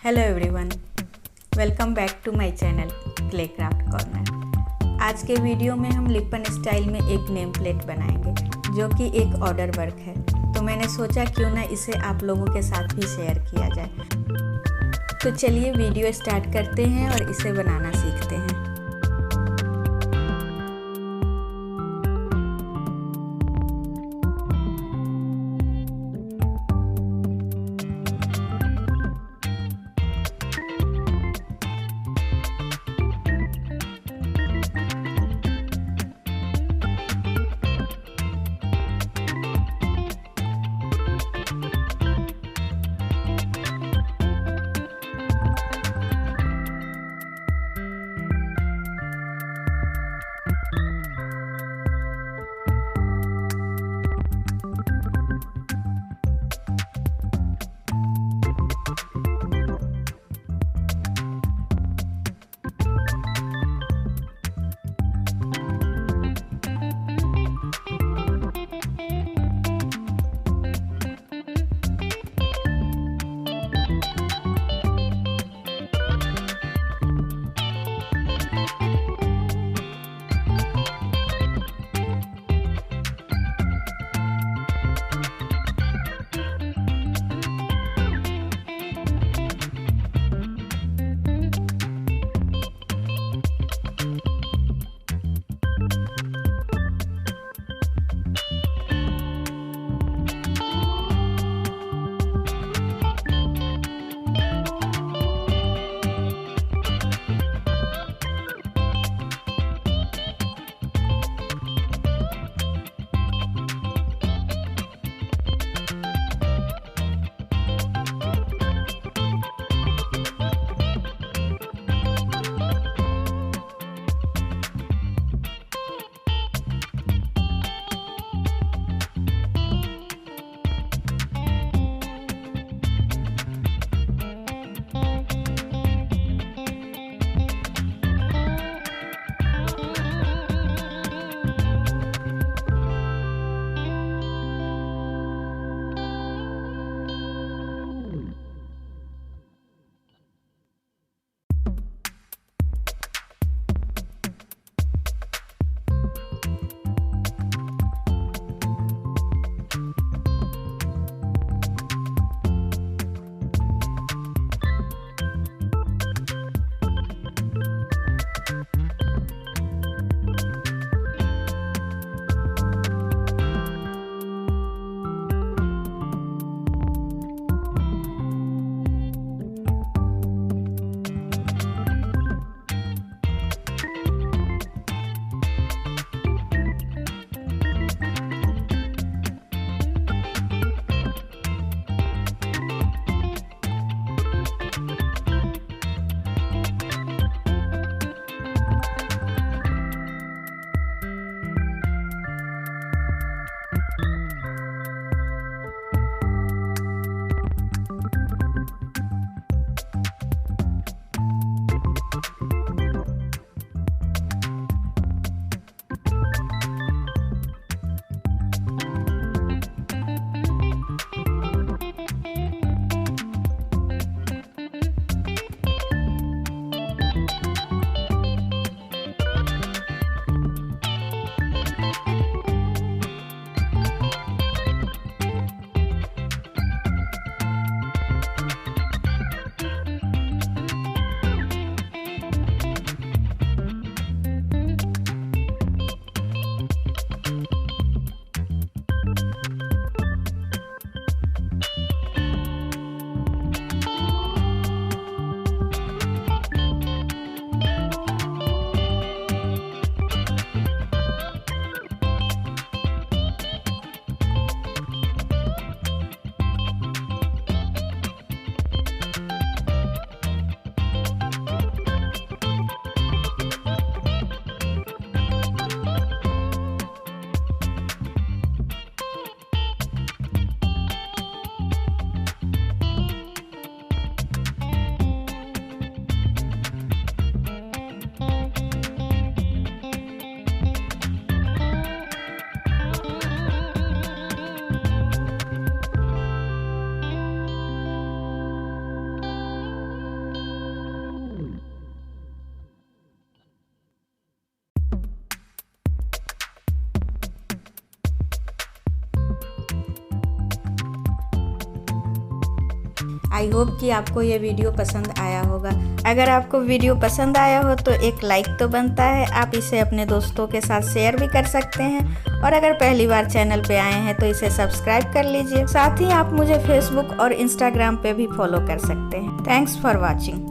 Hello everyone, welcome back to my channel clay craft corner. आज के video में हम लिपन स्टाइल में एक नेम प्लेट बनाएंगे जो कि एक ऑर्डर वर्क है। तो मैंने सोचा क्यों ना इसे आप लोगों के साथ भी शेयर किया जाए। तो चलिए वीडियो स्टार्ट करते हैं और इसे बनाना सीखते हैं। आई होप कि आपको ये वीडियो पसंद आया होगा। अगर आपको वीडियो पसंद आया हो तो एक लाइक तो बनता है। आप इसे अपने दोस्तों के साथ शेयर भी कर सकते हैं और अगर पहली बार चैनल पे आए हैं तो इसे सब्सक्राइब कर लीजिए। साथ ही आप मुझे फेसबुक और इंस्टाग्राम पे भी फॉलो कर सकते हैं। Thanks for watching.